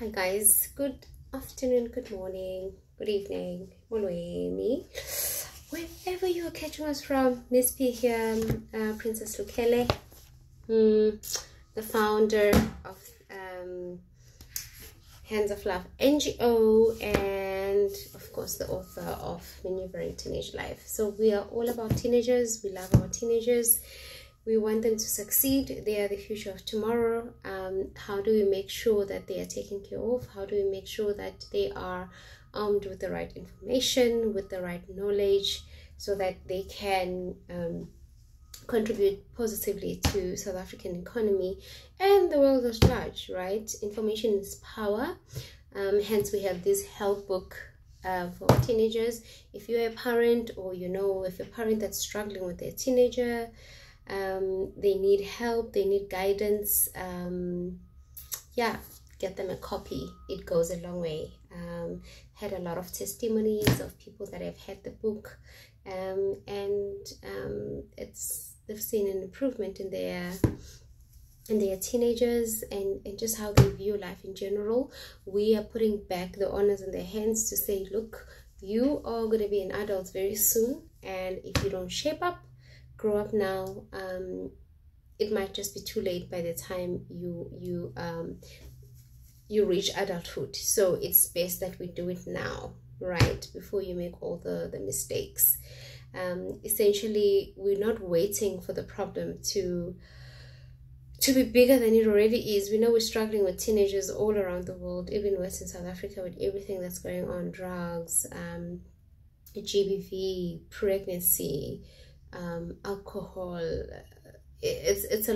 Hi guys, good afternoon, good morning, good evening, molweni. Wherever you are catching us from, Miss P here, Princess Lukele, the founder of Hands of Love NGO, and of course the author of Maneuvering Teenage Life. So we are all about teenagers. We love our teenagers. We want them to succeed. They are the future of tomorrow. How do we make sure that they are taken care of? How do we make sure that they are armed with the right information, with the right knowledge, so that they can contribute positively to South African economy and the world at large, right? Information is power. Hence, we have this health book for teenagers. If you're a parent, or if you're a parent that's struggling with their teenager, they need help, they need guidance, get them a copy. It goes a long way. Had a lot of testimonies of people that have had the book, and they've seen an improvement in their teenagers and just how they view life in general. We are putting back the honors in their hands to say, look, you are going to be an adult very soon, and if you don't shape up, grow up now, it might just be too late by the time you reach adulthood. So it's best that we do it now, right, before you make all the mistakes. Essentially, we're not waiting for the problem to be bigger than it already is. We know we're struggling with teenagers all around the world, even Western South Africa, with everything that's going on, drugs, GBV, pregnancy, alcohol. It's a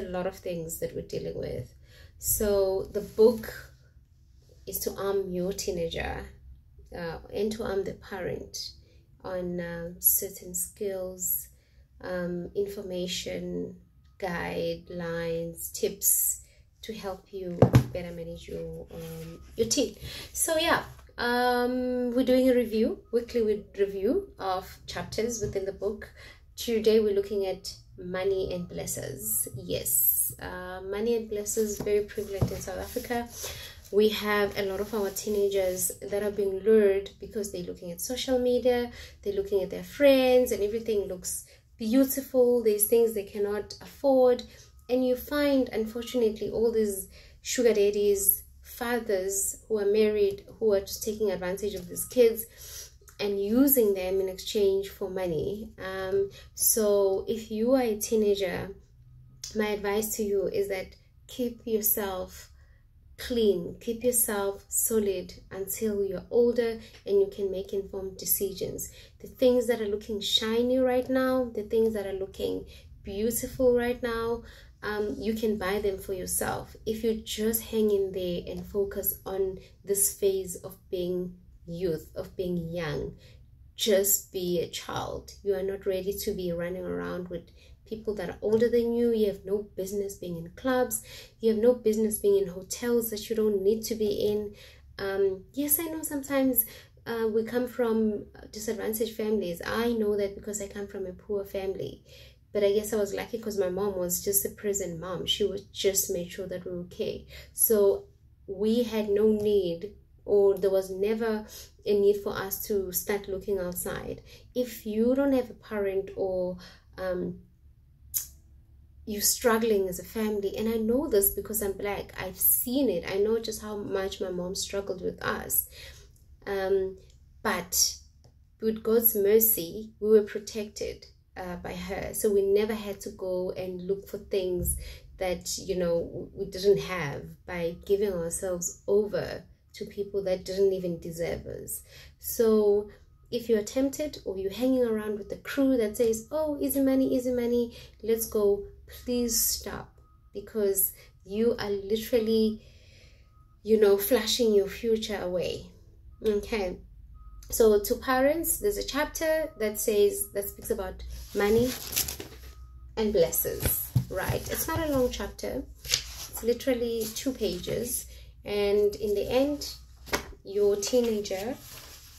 lot of things that we're dealing with. So the book is to arm your teenager and to arm the parent on certain skills, information, guidelines, tips to help you better manage your teen. So we're doing a weekly review of chapters within the book. Today we're looking at money and blessers. Yes, money and blessers, very prevalent in South Africa. We have a lot of our teenagers that are being lured because they're looking at social media, they're looking at their friends, and everything looks beautiful. There's things they cannot afford, and you find, unfortunately, all these sugar daddies, fathers who are married, who are just taking advantage of these kids and using them in exchange for money. So if you are a teenager, my advice to you is that keep yourself clean, keep yourself solid until you're older and you can make informed decisions. The things that are looking shiny right now, the things that are looking beautiful right now, you can buy them for yourself. If you just hang in there and focus on this phase of being youth, of being young, just be a child. You are not ready to be running around with people that are older than you. You have no business being in clubs. You have no business being in hotels that you don't need to be in. Yes, I know sometimes we come from disadvantaged families. I know that because I come from a poor family. But I guess I was lucky because my mom was just a present mom. She would just make sure that we were okay. So we had no need, or there was never a need for us to start looking outside. If you don't have a parent, or you're struggling as a family, and I know this because I'm Black, I've seen it, I know just how much my mom struggled with us, but with God's mercy, we were protected by her. So we never had to go and look for things that we didn't have by giving ourselves over to people that didn't even deserve us. So if you're tempted, or you're hanging around with the crew that says, oh, easy money, let's go, please stop, because you are literally flashing your future away. Okay, so to parents, there's a chapter that speaks about money and blessings, right? It's not a long chapter, it's literally 2 pages. And in the end, your teenager,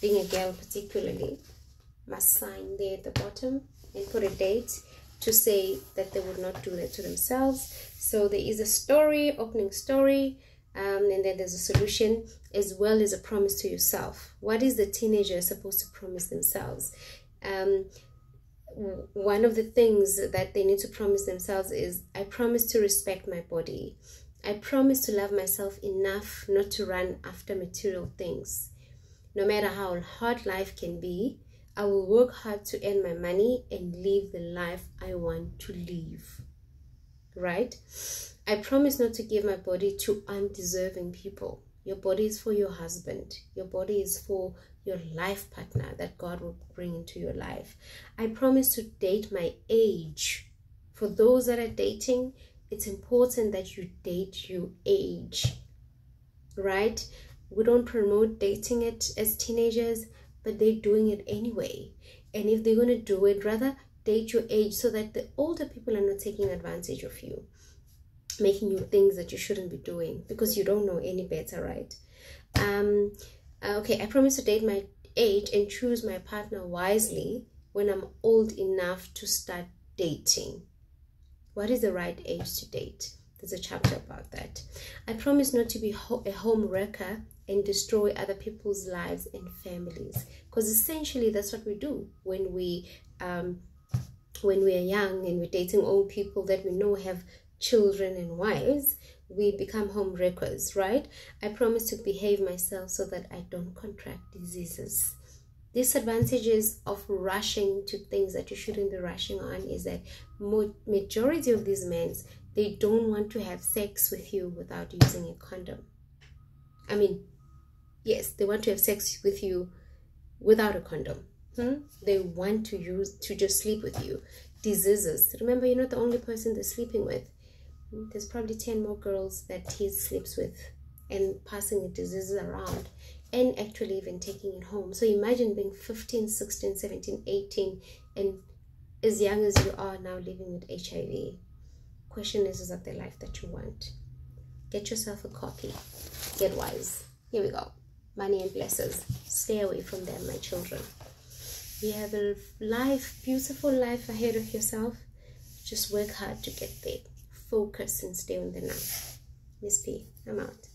being a girl particularly, must sign there at the bottom and put a date to say that they would not do that to themselves. So there is a story, opening story, And then there's a solution as well as a promise to yourself. What is the teenager supposed to promise themselves? One of the things that they need to promise themselves is, I promise to respect my body. I promise to love myself enough not to run after material things. No matter how hard life can be, I will work hard to earn my money and live the life I want to live. Right? I promise not to give my body to undeserving people. Your body is for your husband. Your body is for your life partner that God will bring into your life. I promise to date my age. For those that are dating, it's important that you date your age. Right? We don't promote dating it as teenagers, but they're doing it anyway. And if they're going to do it, rather date your age so that the older people are not taking advantage of you, making you things that you shouldn't be doing because you don't know any better, right? Okay, I promise to date my age and choose my partner wisely when I'm old enough to start dating. What is the right age to date? There's a chapter about that. I promise not to be a home wrecker and destroy other people's lives and families, because essentially that's what we do when we are young and we're dating old people that we know have children and wives. We become home wreckers, right? I promise to behave myself so that I don't contract diseases. Disadvantages of rushing to things that you shouldn't be rushing on is that majority of these men, they don't want to have sex with you without using a condom. I mean, yes, they want to have sex with you without a condom. They want to just sleep with you. Diseases. Remember, you're not the only person they're sleeping with. There's probably 10 more girls that he sleeps with and passing the diseases around and actually even taking it home. So imagine being 15, 16, 17, 18 and as young as you are now living with HIV. Question is that the life that you want? Get yourself a copy. Get wise. Here we go. Money and blessings. Stay away from them, my children. You have a life, beautiful life ahead of yourself. Just work hard to get there. Focus and stay on the now. Miss P, I'm out.